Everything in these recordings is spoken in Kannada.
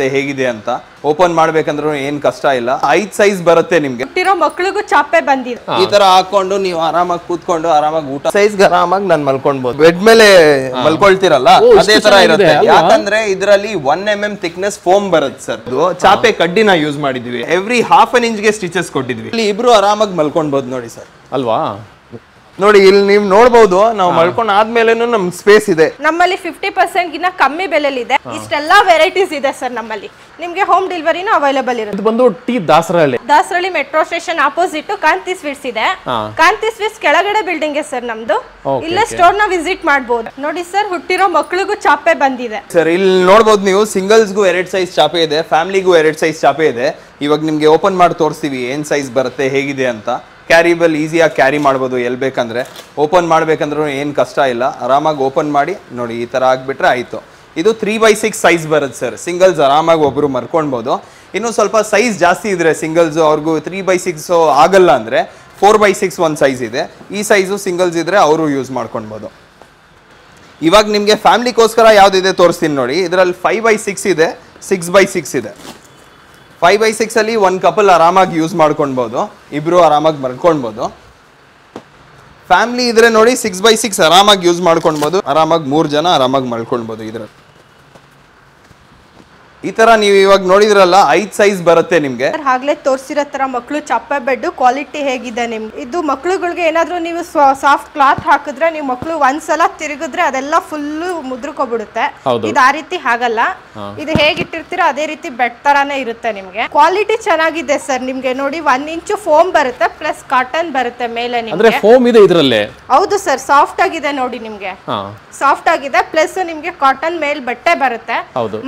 ಬರುತ್ತೆ ಹೇಗಿದೆ ಅಂತ ಓಪನ್ ಮಾಡ್ಬೇಕಂದ್ರೂ ಏನ್ ಕಷ್ಟ ಇಲ್ಲ 5 ಸೈಜ್ ಬರುತ್ತೆ ನಿಮ್ಗೆ ಹುಟ್ಟಿರೋ ಮಕ್ಕಳಿಗೂ ಚಾಪೆ ಬಂದಿದೆ ಈ ತರ ಹಾಕೊಂಡು ನೀವು ಆರಾಮಾಗಿ ಕೂತ್ಕೊಂಡು ಆರಾಮಾಗಿ ಊಟ ಸೈಜ್ ಆರಾಮಾಗಿ ನಾನು ಮಲ್ಕೊಳ್ಬಹುದು ಬೆಡ್ ಮೇಲೆ ಮಲ್ಕೊಳ್ತಿರಲ್ಲ ಅದೇ ತರ ಇರುತ್ತೆ ಯಾಕಂದ್ರೆ ಇದರಲ್ಲಿ 1 mm ಥಿಕ್ನೆಸ್ ಫೋಮ್ ಬರುತ್ತೆ ಸರ್ ಚಾಪೆ ಕಡ್ಡಿನ ಯೂಸ್ ಮಾಡಿದ್ವಿ ಎವ್ರಿ ½ an inch ಗೆ ಸ್ಟಿಚಸ್ ಕೊಟ್ಟಿದ್ವಿ ಇಲ್ಲಿ ಇಬ್ರು ಆರಾಮಾಗಿ ಮಲ್ಕೊಳ್ಬಹುದು ನೋಡಿ ಸರ್ ಅಲ್ವಾ ನೋಡಿ ಇಲ್ಲಿ ನೀವು ನೋಡಬಹುದು ನಾವು ಮಲ್ಕೊಂಡ್ ಆದ್ಮೇಲೆನೂ ನಮ್ ಸ್ಪೇಸ್ ಇದೆ ನಮ್ಮಲ್ಲಿ 50% ಗಿನ್ನ ಕಮ್ಮಿ ಬೆಲೆಯಲ್ಲಿ ಇದೆ ಇಷ್ಟೆಲ್ಲಾ ವೆರೈಟೀಸ್ ಇದೆ ಸರ್ ನಮ್ಮಲ್ಲಿ ನಿಮಗೆ ಹೋಮ್ ಡೆಲಿವರಿನೂ ಅವೈಲೇಬಲ್ ಇರುತ್ತೆ ಇದು ಬಂದು T Dasarahalli metro station opposite ಕಾಂತಿ ಸ್ವೀಟ್ಸ್ ಇದೆ ಕಾಂತಿ ಸ್ವೀಟ್ಸ್ ಕೆಳಗಡೆ ಬಿಲ್ಡಿಂಗ್ ಸರ್ ನಮ್ದು ಇಲ್ಲೇ ಸ್ಟೋರ್ ನ ವಿಸಿಟ್ ಮಾಡಬಹುದು ನೋಡಿ ಸರ್ ಹುಟ್ಟಿರೋ ಮಕ್ಕಳಿಗೂ ಚಾಪೆ ಬಂದಿದೆ ಸರ್ ಇಲ್ಲಿ ನೋಡಬಹುದು ನೀವು ಸಿಂಗಲ್ಸ್ಗೂ 2 ಸೈಜ್ ಚಾಪೆ ಇದೆ ಫ್ಯಾಮಿಲಿಗೂ 2 ಸೈಜ್ ಚಾಪೆ ಇದೆ ಇವಾಗ ನಿಮ್ಗೆ ಓಪನ್ ಮಾಡಿ ತೋರಿಸ್ತೀವಿ ಏನ್ ಸೈಜ್ ಬರುತ್ತೆ ಹೇಗಿದೆ ಅಂತ ಕ್ಯಾರಿಬಲ್ ಈಸಿಯಾಗಿ ಕ್ಯಾರಿ ಮಾಡ್ಬೋದು ಎಲ್ಲಿ ಬೇಕಂದ್ರೆ ಓಪನ್ ಮಾಡ್ಬೇಕಂದ್ರೂ ಏನು ಕಷ್ಟ ಇಲ್ಲ ಆರಾಮಾಗಿ ಓಪನ್ ಮಾಡಿ ನೋಡಿ ಈ ಥರ ಆಗಿಬಿಟ್ರೆ ಆಯಿತು ಇದು 3/6 ಸೈಜ್ ಬರುತ್ತೆ ಸರ್ ಸಿಂಗಲ್ಸ್ ಆರಾಮಾಗಿ ಒಬ್ಬರು ಮರ್ಕೊಳ್ಬೋದು ಇನ್ನು ಸ್ವಲ್ಪ ಸೈಜ್ ಜಾಸ್ತಿ ಇದ್ರೆ ಸಿಂಗಲ್ಸ್ ಅವ್ರಿಗೂ 3/6 ಆಗಲ್ಲ ಅಂದರೆ 4/6 ಒಂದು ಸೈಜ್ ಇದೆ ಈ ಸೈಜು ಸಿಂಗಲ್ಸ್ ಇದ್ರೆ ಅವರು ಯೂಸ್ ಮಾಡ್ಕೊಳ್ಬೋದು ಇವಾಗ ನಿಮಗೆ ಫ್ಯಾಮಿಲಿಗೋಸ್ಕರ ಯಾವುದಿದೆ ತೋರಿಸ್ತೀನಿ ನೋಡಿ ಇದರಲ್ಲಿ 5/6 ಇದೆ 6/6 ಇದೆ 5/6 ಅಲ್ಲಿ ಒಂದು ಕಪಲ್ ಆರಾಮಾಗಿ ಯೂಸ್ ಮಾಡ್ಕೊಳ್ಬೋದು ಇಬ್ರು ಆರಾಮಾಗಿ ಮಲ್ಕೊಳ್ಬೋದು ಫ್ಯಾಮಿಲಿ ಇದ್ರೆ ನೋಡಿ 6/6 ಆರಾಮಾಗಿ ಯೂಸ್ ಮಾಡ್ಕೊಳ್ಬೋದು ಆರಾಮಾಗಿ 3 ಜನ ಆರಾಮಾಗಿ ಮಲ್ಕೊಳ್ಬೋದು ಇದ್ರಲ್ಲಿ ಈ ತರ ನೀವು ಇವಾಗ ನೋಡಿದ್ರಲ್ಲ 5 ಸೈಜ್ ಬರುತ್ತೆ ನಿಮ್ಗೆ ಆಗ್ಲೇ ತೋರಿಸಿರೋ ತರ ಮಕ್ಕಳು ಚಪ್ಪೆ ಬೆಡ್ ಕ್ವಾಲಿಟಿ ಹೇಗಿದೆ ನಿಮ್ಗೆ ಇದು ಮಕ್ಕಳುಗಳಿಗೆ ಏನಾದ್ರೂ ನೀವು ಸಾಫ್ಟ್ ಕ್ಲಾತ್ ಹಾಕಿದ್ರೆ ನೀವು ಮಕ್ಕಳು ಒಂದ್ಸಲ ತಿರುಗಿದ್ರೆ ಅದೆಲ್ಲ ಫುಲ್ ಮುದ್ರಕೋಬಿಡುತ್ತೆ ಇದು ಆ ರೀತಿ ಆಗಲ್ಲ ಇದು ಹೇಗಿಟ್ಟಿರ್ತೀರೋ ಅದೇ ರೀತಿ ಬೆಡ್ ತರಾನೇ ಇರುತ್ತೆ ನಿಮ್ಗೆ ಕ್ವಾಲಿಟಿ ಚೆನ್ನಾಗಿದೆ ಸರ್ ನಿಮ್ಗೆ ನೋಡಿ 1 ಇಂಚು ಫೋಮ್ ಬರುತ್ತೆ ಪ್ಲಸ್ ಕಾಟನ್ ಬರುತ್ತೆ ಮೇಲೆ ಅಂದ್ರೆ ಫೋಮ್ ಇದೆ ಇದರಲ್ಲಿ ಹೌದು ಸರ್ ಸಾಫ್ಟ್ ಆಗಿದೆ ನೋಡಿ ನಿಮ್ಗೆ ಸಾಫ್ಟ್ ಆಗಿದೆ ಪ್ಲಸ್ ನಿಮ್ಗೆ ಕಾಟನ್ ಮೇಲ್ ಬಟ್ಟೆ ಬರುತ್ತೆ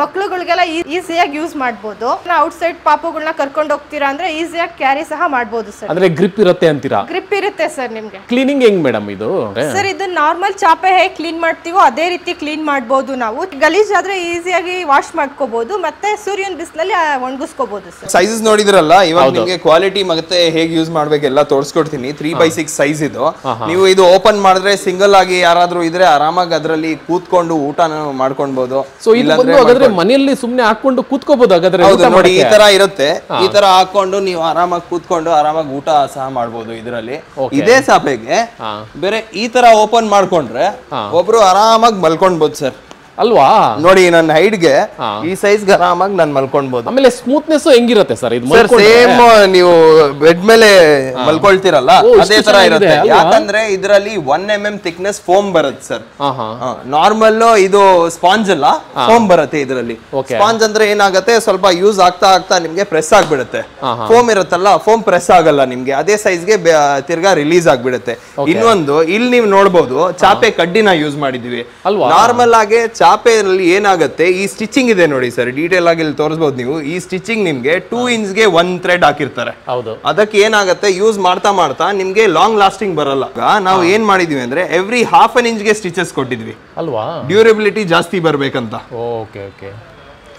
ಮಕ್ಕಳುಗಳಿಗೆಲ್ಲ ಈಸಿಯಾಗಿ ಯೂಸ್ ಮಾಡಬಹುದು ಔಟ್ ಸೈಡ್ ಪಾಪುಗಳನ್ನ ಕರ್ಕೊಂಡು ಹೋಗ್ತೀರಾ ಅಂದ್ರೆ ಈಸಿಯಾಗಿ ಕ್ಯಾರಿ ಸಹ ಮಾಡಬಹುದು ಸರ್ ಅಂದ್ರೆ ಗ್ರಿಪ್ ಇರುತ್ತೆ ಅಂತೀರಾ ಗ್ರಿಪ್ ಇರುತ್ತೆ ಸರ್ ನಿಮ್ಗೆ ಕ್ಲೀನಿಂಗ್ ಹೆಂಗ್ ಮೇಡಮ್ ಇದು ಸರ್ ಇದು ನಾರ್ಮಲ್ ಚಾಪೆ ಹೇಗೆ ಕ್ಲೀನ್ ಮಾಡ್ತೀವೋ ಅದೇ ರೀತಿ ಕ್ಲೀನ್ ಮಾಡಬಹುದು ನಾವು ಗಲೀಜ್ ಆದ್ರೆ ಈಸಿಯಾಗಿ ವಾಶ್ ಮಾಡ್ಕೋಬಹುದು ಮತ್ತೆ ಸೂರ್ಯನ ಬಿಸಿಲಲ್ಲಿ ಒಣಗಿಸ್ಕೋಬಹುದು ಸರ್ ಸೈಜಸ್ ನೋಡಿದ್ರಲ್ಲ ಇವಾಗ ನಿಮಗೆ ಕ್ವಾಲಿಟಿ ಮತ್ತೆ ಹೇಗೆ ಯೂಸ್ ಮಾಡ್ಬೇಕೆಲ್ಲ ತೋರಿಸ್ಕೊಡ್ತೀನಿ 3/6 ಸೈಜ್ ಇದು ನೀವು ಇದು ಓಪನ್ ಮಾಡಿದ್ರೆ ಸಿಂಗಲ್ ಆಗಿ ಯಾರಾದ್ರೂ ಇದ್ರೆ ಆರಾಮಾಗಿ ಅದರಲ್ಲಿ ಕೂತ್ಕೊಂಡು ಊಟನ ಮಾಡ್ಕೊಳ್ಬಹುದು ಸೊ ಇದು ಮನೆಯಲ್ಲಿ ಸುಮ್ಮನೆ ಹಾಕೊಂಡು ಕೂತ್ಕೋಬಹುದು ಹಾಗಾದ್ರೆ ನೋಡಿ ಈ ತರ ಇರುತ್ತೆ ಈ ತರ ಹಾಕೊಂಡು ನೀವು ಆರಾಮಾಗಿ ಕೂತ್ಕೊಂಡು ಆರಾಮಾಗಿ ಊಟ ಸಹ ಮಾಡಬಹುದು ಇದರಲ್ಲಿ ಇದೇ ಚಾಪೆಗೆ ಬೇರೆ ಈ ತರ ಓಪನ್ ಮಾಡ್ಕೊಂಡ್ರೆ ಒಬ್ರು ಆರಾಮಾಗಿ ಮಲ್ಕೊಳ್ಬಹುದು ಸರ್ ಅಲ್ವಾ ನೋಡಿ ನನ್ನ ಹೈಟ್ಗೆ ಈ ಸೈಜ್ ಆರಾಮಾಗಿ ನಾನು ಮಲ್ಕೊಳ್ಬಹುದು ಆಮೇಲೆ ಸ್ಮೂತ್ನೆಸ್ ಹೆಂಗಿರುತ್ತೆ ಸರ್ ಇದು ಸೇಮ್ ನೀವು ಬೆಡ್ ಮೇಲೆ ಮಲ್ಕೊಳ್ತಿರಲ್ಲ ಅದೇ ತರ ಇರುತ್ತೆ ಯಾಕಂದ್ರೆ ಇದರಲ್ಲಿ 1 mm ಥಿಕ್ನೆಸ್ ಫೋಮ್ ಬರುತ್ತೆ ಸರ್ ನಾರ್ಮಲ್ ಇದು ಸ್ಪಾಂಜ್ ಅಲ್ಲ ಫೋಮ್ ಬರುತ್ತೆ ಇದರಲ್ಲಿ ಸ್ಪಾಂಜ್ ಅಂದ್ರೆ ಏನಾಗುತ್ತೆ ಸ್ವಲ್ಪ ಯೂಸ್ ಆಗ್ತಾ ಆಗ್ತಾ ನಿಮ್ಗೆ ಪ್ರೆಸ್ ಆಗ್ಬಿಡುತ್ತೆ ಫೋಮ್ ಇರುತ್ತಲ್ಲ ಫೋಮ್ ಪ್ರೆಸ್ ಆಗಲ್ಲ ನಿಮ್ಗೆ ಅದೇ ಸೈಜ್ಗೆ ತಿರ್ಗಾ ರಿಲೀಸ್ ಆಗ್ಬಿಡುತ್ತೆ ಇನ್ನೊಂದು ಇಲ್ಲಿ ನೀವು ನೋಡಬಹುದು ಚಾಪೆ ಕಡ್ಡಿನ ಯೂಸ್ ಮಾಡಿದ್ವಿ ನಾರ್ಮಲ್ ಆಗಿ ಚಾಪೆಯಲ್ಲಿ ಏನಾಗುತ್ತೆ ಈ ಸ್ಟಿಚಿಂಗ್ ಇದೆ ನೋಡಿ ಸರ್ ಡೀಟೇಲ್ ಆಗಿ ಇಲ್ಲಿ ತೋರಿಸಬಹುದು ನೀವು ಈ ಸ್ಟಿಚಿಂಗ್ ನಿಮ್ಗೆ 2 ಇಂಚ್ಗೆ 1 ಥ್ರೆಡ್ ಹಾಕಿರ್ತಾರೆ ಅದಕ್ಕೆ ಏನಾಗುತ್ತೆ ಯೂಸ್ ಮಾಡ್ತಾ ಮಾಡ್ತಾ ನಿಮ್ಗೆ ಲಾಂಗ್ ಲಾಸ್ಟಿಂಗ್ ಬರಲ್ಲ ನಾವು ಏನ್ ಮಾಡಿದ್ವಿ ಅಂದ್ರೆ ಎವ್ರಿ ½ an inch ಗೆ ಸ್ಟಿಚಸ್ ಕೊಟ್ಟಿದ್ವಿ ಅಲ್ವಾ ಡ್ಯೂರಬಿಲಿಟಿ ಜಾಸ್ತಿ ಬರ್ಬೇಕಂತ ಓಕೆ ಓಕೆ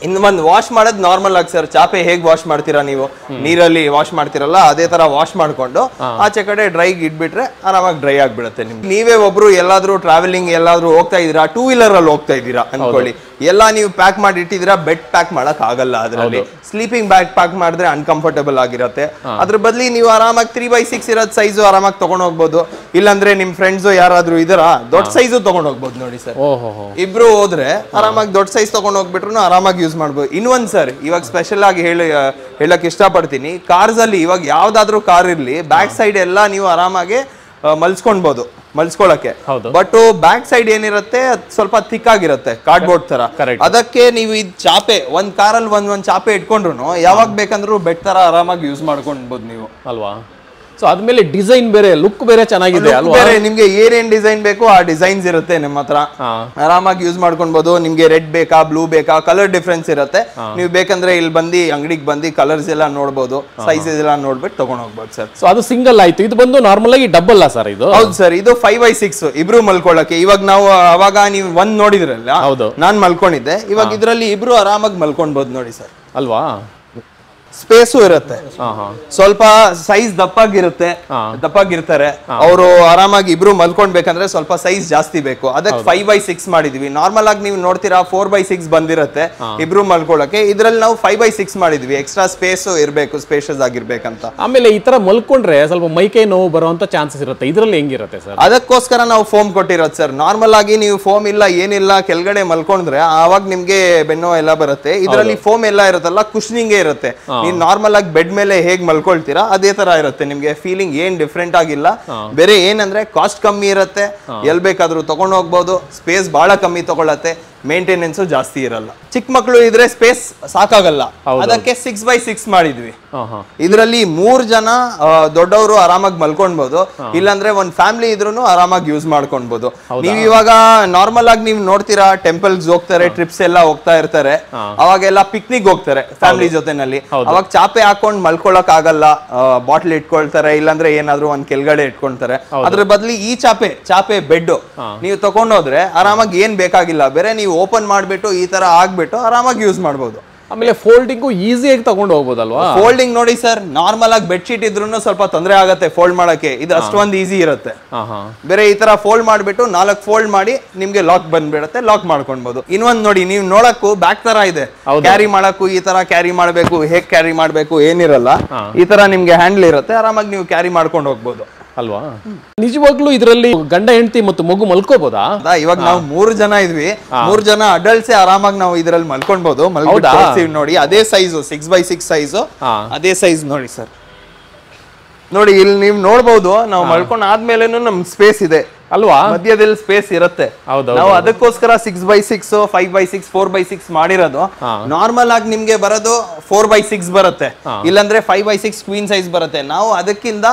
ಇನ್ನು ಒಂದು ವಾಶ್ ಮಾಡೋದು ನಾರ್ಮಲ್ ಆಗಿ ಸರ್ ಚಾಪೆ ಹೇಗೆ ವಾಶ್ ಮಾಡ್ತೀರಾ ನೀವು ನೀರಲ್ಲಿ ವಾಶ್ ಮಾಡ್ತಿರಲ್ಲ ಅದೇ ತರ ವಾಶ್ ಮಾಡ್ಕೊಂಡು ಆಚೆ ಕಡೆ ಡ್ರೈಗೆ ಇಟ್ಬಿಟ್ರೆ ಆರಾಮಾಗಿ ಡ್ರೈ ಆಗ್ಬಿಡುತ್ತೆ ನಿಮ್ಗೆ ನೀವೇ ಒಬ್ರು ಎಲ್ಲಾದ್ರೂ ಟ್ರಾವೆಲಿಂಗ್ ಎಲ್ಲಾದ್ರೂ ಹೋಗ್ತಾ ಇದೀರಾ 2 ವೀಲರ್ ಅಲ್ಲಿ ಹೋಗ್ತಾ ಇದೀರಾ ಅನ್ಕೊಳ್ಳಿ ಎಲ್ಲ ನೀವು ಪ್ಯಾಕ್ ಮಾಡಿ ಇಟ್ಟಿದ್ದೀರಾ ಬೆಡ್ ಪ್ಯಾಕ್ ಮಾಡಕ್ ಆಗಲ್ಲ ಅದರಲ್ಲಿ ಸ್ಲೀಪಿಂಗ್ ಬ್ಯಾಗ್ ಪ್ಯಾಕ್ ಮಾಡಿದ್ರೆ ಅನ್ಕಂಫರ್ಟಬಲ್ ಆಗಿರುತ್ತೆ ಅದ್ರ ಬದಲಿ ನೀವು ಆರಾಮಾಗಿ 3/6 ಇರೋದ್ ಸೈಜು ಆರಾಮಾಗಿ ತಗೊಂಡ್ ಹೋಗ್ಬೋದು ಇಲ್ಲಾಂದ್ರೆ ನಿಮ್ ಫ್ರೆಂಡ್ಸ್ ಯಾರಾದ್ರೂ ಇದರ ದೊಡ್ಡ ಸೈಜು ತಗೊಂಡ್ ಹೋಗ್ಬೋದು ನೋಡಿ ಸರ್ ಇಬ್ರು ಹೋದ್ರೆ ಆರಾಮಾಗಿ ದೊಡ್ಡ ಸೈಜ್ ತಗೊಂಡ್ ಹೋಗ್ಬಿಟ್ರು ಆರಾಮಾಗಿ ಯೂಸ್ ಮಾಡ್ಬೋದು ಇನ್ನೊಂದ್ ಸರ್ ಇವಾಗ ಸ್ಪೆಷಲ್ ಆಗಿ ಹೇಳಕ್ ಇಷ್ಟಪಡ್ತೀನಿ ಕಾರ್ಸ್ ಅಲ್ಲಿ ಇವಾಗ ಯಾವ್ದಾದ್ರು ಕಾರ್ ಇರ್ಲಿ ಬ್ಯಾಕ್ ಸೈಡ್ ಎಲ್ಲ ನೀವು ಆರಾಮಾಗಿ ಮಲ್ಸ್ಕೊಳ್ಬಹುದು ಮಲ್ಸ್ಕೊಳಕ್ಕೆ ಬಟ್ ಬ್ಯಾಕ್ ಸೈಡ್ ಏನಿರುತ್ತೆ ಸ್ವಲ್ಪ ಥಿಕ್ ಆಗಿರುತ್ತೆ ಕಾರ್ಡ್ಬೋರ್ಡ್ ತರ ಅದಕ್ಕೆ ನೀವು ಇದ್ ಚಾಪೆ ಒಂದ್ ಕಾರಲ್ಲಿ ಒಂದ್ ಚಾಪೆ ಇಟ್ಕೊಂಡ್ರು ಯಾವಾಗ ಬೇಕಂದ್ರೂ ಬೆಡ್ ತರ ಆರಾಮಾಗಿ ಯೂಸ್ ಮಾಡ್ಕೊಳ್ಬಹುದು ನೀವು ಅಲ್ವಾ ಸೊ ಅದ್ಮೇಲೆ ಡಿಸೈನ್ ಬೇರೆ ಲುಕ್ ಬೇರೆ ಚೆನ್ನಾಗಿದೆ ಅಲ್ವಾ ನಿಮ್ಗೆ ಏನೇನ್ ಡಿಸೈನ್ ಬೇಕು ಆ ಡಿಸೈನ್ಸ್ ಇರುತ್ತೆ ನಿಮ್ಮ ಹತ್ರ ಆರಾಮಾಗಿ ಯೂಸ್ ಮಾಡ್ಕೊಳ್ಬಹುದು ನಿಮ್ಗೆ ರೆಡ್ ಬೇಕಾ ಬ್ಲೂ ಬೇಕಾ ಕಲರ್ ಡಿಫ್ರೆನ್ಸ್ ಇರುತ್ತೆ ನೀವು ಬೇಕಂದ್ರೆ ಇಲ್ಲಿ ಬಂದು ಅಂಗಡಿಗೆ ಬಂದು ಕಲರ್ಸ್ ಎಲ್ಲ ನೋಡಬಹುದು ಸೈಜಸ್ ಎಲ್ಲ ನೋಡ್ಬಿಟ್ಟು ತಗೊಂಡ್ ಹೋಗ್ಬೋದು ಸರ್ ಸೊ ಅದು ಸಿಂಗಲ್ ಆಯ್ತು ಇದು ಬಂದು ನಾರ್ಮಲ್ ಆಗಿ ಡಬಲ್ ಸರ್ ಇದು ಹೌದು ಸರ್ ಇದು 5/6 ಇಬ್ರು ಮಲ್ಕೊಳ್ಳಕ್ಕೆ ಇವಾಗ ನಾವು ಅವಾಗ ನೀವು ಒಂದ್ ನೋಡಿದ್ರಲ್ಲ ನಾನ್ ಮಲ್ಕೊಂಡಿದ್ದೆ ಇವಾಗ ಇದ್ರಲ್ಲಿ ಇಬ್ರು ಆರಾಮಾಗಿ ಮಲ್ಕೊಳ್ಬಹುದು ನೋಡಿ ಸರ್ ಅಲ್ವಾ ಸ್ಪೇಸು ಇರುತ್ತೆ, ಸ್ವಲ್ಪ ಸೈಜ್ ದಪ್ಪಾಗಿರ್ತಾರೆ ಅವರು ಆರಾಮಾಗಿ ಇಬ್ರು ಮಲ್ಕೊಂಡ್ಬೇಕಂದ್ರೆ ಸ್ವಲ್ಪ ಸೈಜ್ ಜಾಸ್ತಿ ಬೇಕು, ಅದಕ್ಕೆ 5x6 ಮಾಡಿದ್ವಿ. ನಾರ್ಮಲ್ ಆಗಿ ನೀವು ನೋಡ್ತೀರಾ 4x6 ಬಂದಿರುತ್ತೆ ಇಬ್ರು ಮಲ್ಕೊಳ್ಳಕ್ಕೆ, ಇದ್ರಲ್ಲಿ ನಾವು 5x6 ಮಾಡಿದ್ವಿ, ಎಕ್ಸ್ಟ್ರಾ ಸ್ಪೇಸ್ ಇರ್ಬೇಕು, ಸ್ಪೇಷಿಯಸ್ ಆಗಿರ್ಬೇಕಂತ. ಆಮೇಲೆ ಈ ತರ ಮಲ್ಕೊಂಡ್ರೆ ಸ್ವಲ್ಪ ಮೈಕೈ ನೋವು ಬರುವಂತ ಚಾನ್ಸಸ್ ಇರುತ್ತೆ, ಇದ್ರಲ್ಲಿ ಹೆಂಗಿರುತ್ತೆ ಸರ್? ಅದಕ್ಕೋಸ್ಕರ ನಾವು ಫೋಮ್ ಕೊಟ್ಟಿರೋದು ಸರ್. ನಾರ್ಮಲ್ ಆಗಿ ನೀವು ಫೋಮ್ ಇಲ್ಲ ಏನಿಲ್ಲ ಕೆಳಗಡೆ ಮಲ್ಕೊಂಡ್ರೆ ಆವಾಗ ನಿಮ್ಗೆ ಬೆನ್ನು ಎಲ್ಲ ಬರುತ್ತೆ. ಇದರಲ್ಲಿ ಫೋಮ್ ಎಲ್ಲ ಇರುತ್ತಲ್ಲ, ಕುಶನಿಂಗ್ ಇರುತ್ತೆ. ನೀವು ನಾರ್ಮಲ್ ಆಗಿ ಬೆಡ್ ಮೇಲೆ ಹೇಗ್ ಮಲ್ಕೊಳ್ತೀರಾ ಅದೇ ತರ ಇರುತ್ತೆ, ನಿಮ್ಗೆ ಫೀಲಿಂಗ್ ಏನ್ ಡಿಫ್ರೆಂಟ್ ಆಗಿಲ್ಲ. ಬೇರೆ ಏನಂದ್ರೆ ಕಾಸ್ಟ್ ಕಮ್ಮಿ ಇರುತ್ತೆ, ಎಲ್ ಬೇಕಾದ್ರೂ ತಗೊಂಡು ಹೋಗ್ಬೋದು, ಸ್ಪೇಸ್ ಬಹಳ ಕಮ್ಮಿ ತಗೊಳತ್ತೆ, ಮೇಂಟೆನೆನ್ಸ್ ಜಾಸ್ತಿ ಇರಲ್ಲ. ಚಿಕ್ಕ ಮಕ್ಕಳು ಇದ್ರೆ ಸ್ಪೇಸ್ ಸಾಕಾಗಲ್ಲ, ಅದಕ್ಕೆ 6x6 ಮಾಡಿದ್ವಿ. ಇದರಲ್ಲಿ 3 ಜನ ದೊಡ್ಡವರು ಆರಾಮಾಗಿ ಮಲ್ಕೊಳ್ಬಹುದು, ಇಲ್ಲಾಂದ್ರೆ ಒಂದ್ ಫ್ಯಾಮಿಲಿ ಇದ್ರೂ ಆರಾಮಾಗಿ ಯೂಸ್ ಮಾಡ್ಕೊಳ್ಬಹುದು. ನೀವು ಇವಾಗ ನಾರ್ಮಲ್ ಆಗಿ ನೀವು ನೋಡ್ತೀರಾ ಟೆಂಪಲ್ಸ್ ಹೋಗ್ತಾರೆ, ಟ್ರಿಪ್ಸ್ ಎಲ್ಲ ಹೋಗ್ತಾ ಇರ್ತಾರೆ, ಅವಾಗೆಲ್ಲ ಪಿಕ್ನಿಕ್ ಹೋಗ್ತಾರೆ ಫ್ಯಾಮಿಲಿ ಜೊತೆನಲ್ಲಿ, ಅವಾಗ ಚಾಪೆ ಹಾಕೊಂಡ್ ಮಲ್ಕೊಳಕ್ ಆಗಲ್ಲ, ಬಾಟ್ಲ್ ಇಟ್ಕೊಳ್ತಾರೆ, ಇಲ್ಲಾಂದ್ರೆ ಏನಾದ್ರು ಒಂದ್ ಕೆಳಗಡೆ ಇಟ್ಕೊಳ್ತಾರೆ. ಅದ್ರ ಬದ್ಲಿ ಈ ಚಾಪೆ ಬೆಡ್ ನೀವು ತಗೊಂಡೋದ್ರೆ ಆರಾಮಾಗಿ ಏನ್ ಬೇಕಾಗಿಲ್ಲ, ಬೇರೆ ನೀವು ಓಪನ್ ಮಾಡ್ಬಿಟ್ಟು ಈ ತರ ಆಗ್ಬಿಟ್ಟು ಆರಾಮಾಗಿ ಯೂಸ್ ಮಾಡಬಹುದು. ಆಮೇಲೆ ಫೋಲ್ಡಿಂಗು ಈಸಿಯಾಗಿ ತಗೊಂಡು ಹೋಗ್ಬೋದಲ್ವಾ? ಫೋಲ್ಡಿಂಗ್ ನೋಡಿ ಸರ್, ನಾರ್ಮಲ್ ಆಗಿ ಬೆಡ್ ಶೀಟ್ ಇದ್ರೂ ಸ್ವಲ್ಪ ತೊಂದರೆ ಆಗತ್ತೆ ಫೋಲ್ಡ್ ಮಾಡಕ್ಕೆ, ಇದು ಅಷ್ಟೊಂದು ಈಸಿ ಇರುತ್ತೆ. ಬೇರೆ ಈ ತರ ಫೋಲ್ಡ್ ಮಾಡ್ಬಿಟ್ಟು 4 ಫೋಲ್ಡ್ ಮಾಡಿ ನಿಮ್ಗೆ ಲಾಕ್ ಬಂದ್ಬಿಡತ್ತೆ, ಲಾಕ್ ಮಾಡ್ಕೊಳ್ಬಹುದು. ಇನ್ನೊಂದ್ ನೋಡಿ, ನೀವು ನೋಡಕ್ಕೂ ಬ್ಯಾಕ್ ತರ ಇದೆ, ಕ್ಯಾರಿ ಮಾಡಕ್ಕೂ ಈ ತರ ಕ್ಯಾರಿ ಮಾಡ್ಬೇಕು, ಹೇಗ್ ಕ್ಯಾರಿ ಮಾಡ್ಬೇಕು ಏನಿರಲ್ಲ, ಈ ತರ ನಿಮ್ಗೆ ಹ್ಯಾಂಡಲ್ ಇರುತ್ತೆ, ಆರಾಮಾಗಿ ನೀವು ಕ್ಯಾರಿ ಮಾಡ್ಕೊಂಡು ಹೋಗ್ಬೋದು ಅಲ್ವಾ? ನಿಜವಾಗ್ಲೂ ಇದರಲ್ಲಿ ಗಂಡ ಹೆಂಡತಿ ಮತ್ತು ಮಗು ಮಲ್ಕೋಬಹುದಾ? ಇವಾಗ ನಾವು 3 ಜನ ಇದ್ವಿ, 3 ಜನ ಅಡಲ್ಟ್ಸ್ ಆರಾಮಾಗಿ ನಾವು ಇದ್ರಲ್ಲಿ ಮಲ್ಕೊಳ್ಬಹುದು. ನೋಡಿ ಅದೇ ಸೈಜ್ 6x6 ಸೈಜ್, ಅದೇ ಸೈಜ್ ನೋಡಿ ಸರ್. ನೋಡಿ ಇಲ್ಲಿ ನೀವು ನೋಡ್ಬಹುದು, ನಾವು ಮಲ್ಕೊಂಡ್ ಆದ್ಮೇಲೆನೂ ನಮ್ ಸ್ಪೇಸ್ ಇದೆ ಅಲ್ವಾ, ಮಧ್ಯದಲ್ಲಿ ಸ್ಪೇಸ್ ಇರುತ್ತೆ. ನಾವು ಅದಕ್ಕೋಸ್ಕರ 6x6 5x6 4x6 ಮಾಡಿರೋದು. ನಾರ್ಮಲ್ ಆಗಿ ನಿಮ್ಗೆ ಬರೋದು 4x6 ಬರುತ್ತೆ, ಇಲ್ಲಾಂದ್ರೆ 5x6 ಕ್ವೀನ್ ಸೈಜ್ ಬರುತ್ತೆ. ನಾವು ಅದಕ್ಕಿಂತ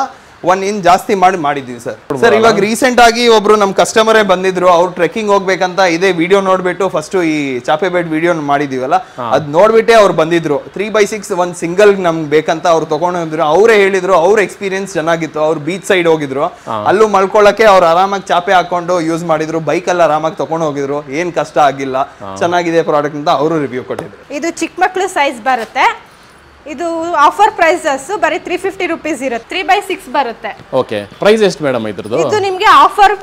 1 ಇಂಚ್ ಜಾಸ್ತಿ ಮಾಡಿದೀವಿ ಸರ್. ಇವಾಗ ರೀಸೆಂಟ್ ಆಗಿ ಒಬ್ರು ನಮ್ ಕಸ್ಟಮರೇ ಬಂದಿದ್ರು, ಅವ್ರು ಟ್ರೆಕ್ಕಿಂಗ್ ಹೋಗ್ಬೇಕಂತ ಇದೇ ವಿಡಿಯೋ ನೋಡ್ಬಿಟ್ಟು ಫಸ್ಟ್ ಈ ಚಾಪೆ ಬೆಡ್ ವಿಡಿಯೋ ಮಾಡಿದೀವಲ್ಲ ಅದ್ ನೋಡ್ಬಿಟ್ಟೆ ಅವ್ರು ಬಂದಿದ್ರು. 3x6 ಒಂದ್ ಸಿಂಗಲ್ ನಮ್ಗೆ ಬೇಕಂತ ಅವ್ರು ತಗೊಂಡಿದ್ರು. ಅವರೇ ಹೇಳಿದ್ರು ಅವ್ರ ಎಕ್ಸ್ಪೀರಿಯನ್ಸ್ ಚೆನ್ನಾಗಿತ್ತು, ಅವ್ರು ಬೀಚ್ ಸೈಡ್ ಹೋಗಿದ್ರು, ಅಲ್ಲೂ ಮಲ್ಕೊಳ್ಳಕ್ಕೆ ಅವ್ರು ಆರಾಮಾಗಿ ಚಾಪೆ ಹಾಕೊಂಡು ಯೂಸ್ ಮಾಡಿದ್ರು, ಬೈಕ್ ಅಲ್ಲಿ ಆರಾಮಾಗಿ ತಗೊಂಡು ಹೋಗಿದ್ರು, ಏನ್ ಕಷ್ಟ ಆಗಿಲ್ಲ, ಚೆನ್ನಾಗಿದೆ ಪ್ರಾಡಕ್ಟ್ ಅಂತ ಅವರು ರಿವ್ಯೂ ಕೊಟ್ಟಿದ್ರು. ಇದು ಚಿಕ್ಕ ಮಕ್ಳು ಸೈಜ್ ಬರುತ್ತೆ, ಇದು ಆಫರ್ ಪ್ರೈಸಸ್ ಬರೀ 350 ರೂಪೀಸ್ ಇರುತ್ತೆ, 3x6 ಬರುತ್ತೆ. ಓಕೆ, ಪ್ರೈಸ್ ಎಷ್ಟು ಮೇಡಮ್ ಇದ್ರದ್ದು? ಇದು ನಿಮಗೆ ಆಫರ್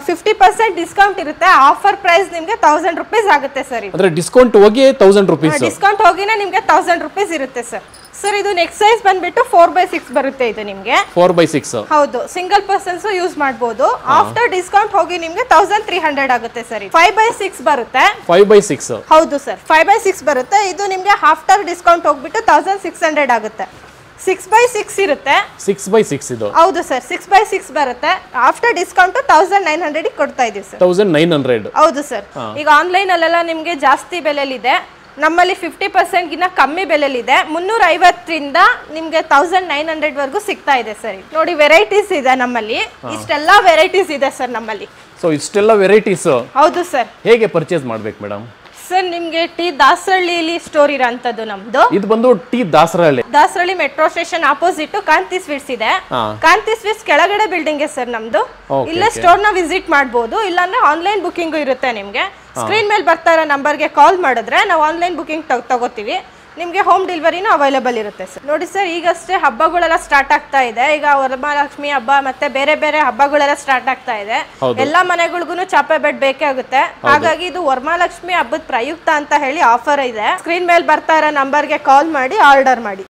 50% ಡಿಸ್ಕೌಂಟ್ ಇರುತ್ತೆ, ಆಫರ್ ಪ್ರೈಸ್ ನಿಮಗೆ 1000 ರೂಪೀಸ್ ಆಗುತ್ತೆ ಸರ್. ಅಂದ್ರೆ ಡಿಸ್ಕೌಂಟ್ ಹೋಗಿ 1000 ರೂಪೀಸ್, ಡಿಸ್ಕೌಂಟ್ ಹೋಗಿನೇ ನಿಮಗೆ 1000 ರೂಪೀಸ್ ಇರುತ್ತೆ ಸರ್. ಸರ್ ಇದು ನೆಕ್ಸ್ಟ್ ಸೈಜ್ ಬಂದ್ಬಿಟ್ಟು 4x6 ಬರುತ್ತೆ, ಇದು ನಿಮಗೆ 4x6 ಹೌದು, ಸಿಂಗಲ್ ಪರ್ಸನ್ಸ್ ಯೂಸ್ ಮಾಡಬಹುದು. ಆಫ್ಟರ್ ಡಿಸ್ಕೌಂಟ್ ಹೋಗಿ ನಿಮಗೆ 1300 ಆಗುತ್ತೆ ಸರ್. 5x6 ಬರುತ್ತೆ, 5x6 ಹೌದು ಸರ್, 5x6 ಬರುತ್ತೆ. ಇದು ನಿಮಗೆ ಆಫ್ಟರ್ ಡಿಸ್ಕೌಂಟ್ ಹೋಗ್ಬಿಟ್ಟು 1600 ಆಗುತ್ತೆ. 6x6 ಇರುತ್ತೆ, 6x6 ಇದು ಹೌದು ಸರ್, 6x6 ಬರುತ್ತೆ. ಆಫ್ಟರ್ ಡಿಸ್ಕೌಂಟ್ 1900 ಕೊಡ್ತಾ ಇದೀವಿ ಸರ್. 1900 ಹೌದು ಸರ್. ಈಗ ಆನ್ಲೈನ್ ಅಲ್ಲೆಲ್ಲ ನಿಮಗೆ ಜಾಸ್ತಿ ಬೆಲೆಲಿದೆ, ನಮ್ಮಲ್ಲಿ 50% ಗಿನ್ನ ಕಮ್ಮಿ ಬೆಲೆಲಿದೆ. 350 ರಿಂದ ನಿಮ್ಗೆ 1900 ವರೆಗೂ ಸಿಗ್ತಾ ಇದೆ ಸರ್. ನೋಡಿ ವೆರೈಟೀಸ್ ಇದೆ ನಮ್ಮಲ್ಲಿ, ಇಷ್ಟೆಲ್ಲ ವೆರೈಟೀಸ್ ಇದೆ ಸರ್ ನಮ್ಮಲ್ಲಿ. ಸೊ ಇಷ್ಟೆಲ್ಲ ವೆರೈಟೀಸ್ ಹೌದು ಸರ್. ಹೇಗೆ ಪರ್ಚೇಸ್ ಮಾಡ್ಬೇಕು ಮೇಡಮ್? ಸರ್ ನಿಮ್ಗೆ ಟಿ ದಾಸರಳ್ಳಿಲಿ ಸ್ಟೋರ್ ಇರೋಂಥದ್ದು ನಮ್ದು. ಇದು ಬಂದು T Dasarahalli metro station opposite ಕಾಂತಿ ಸ್ವೀಟ್ಸ್ ಇದೆ. ಕಾಂತಿ ಸ್ವೀಟ್ಸ್ ಕೆಳಗಡೆ ಬಿಲ್ಡಿಂಗ್ ಸರ್ ನಮ್ದು. ಇಲ್ಲೇ ಸ್ಟೋರ್ ನ ವಿಸಿಟ್ ಮಾಡಬಹುದು, ಇಲ್ಲಾಂದ್ರೆ ಆನ್ಲೈನ್ ಬುಕಿಂಗ್ ಇರುತ್ತೆ ನಿಮ್ಗೆ. ಸ್ಕ್ರೀನ್ ಮೇಲೆ ಬರ್ತಾ ಇರೋ ನಂಬರ್ಗೆ ಕಾಲ್ ಮಾಡಿದ್ರೆ ನಾವು ಆನ್ಲೈನ್ ಬುಕಿಂಗ್ ತಗೋತೀವಿ. ನಿಮಗೆ ಹೋಮ್ ಡೆಲಿವರಿನೂ ಅವೈಲೇಬಲ್ ಇರುತ್ತೆ ಸರ್. ನೋಡಿ ಸರ್, ಈಗಷ್ಟೇ ಹಬ್ಬಗಳೆಲ್ಲ ಸ್ಟಾರ್ಟ್ ಆಗ್ತಾ ಇದೆ. ಈಗ ವರಮಹಾಲಕ್ಷ್ಮಿ ಹಬ್ಬ ಮತ್ತೆ ಬೇರೆ ಬೇರೆ ಹಬ್ಬಗಳೆಲ್ಲ ಸ್ಟಾರ್ಟ್ ಆಗ್ತಾ ಇದೆ. ಎಲ್ಲಾ ಮನೆಗಳಿಗೂ ಚಾಪೆ ಬೆಡ್ ಬೇಕೇ ಆಗುತ್ತೆ. ಹಾಗಾಗಿ ಇದು ವರಮಹಾಲಕ್ಷ್ಮಿ ಹಬ್ಬದ ಪ್ರಯುಕ್ತ ಅಂತ ಹೇಳಿ ಆಫರ್ ಇದೆ. ಸ್ಕ್ರೀನ್ ಮೇಲೆ ಬರ್ತಾ ಇರೋ ನಂಬರ್ಗೆ ಕಾಲ್ ಮಾಡಿ ಆರ್ಡರ್ ಮಾಡಿ.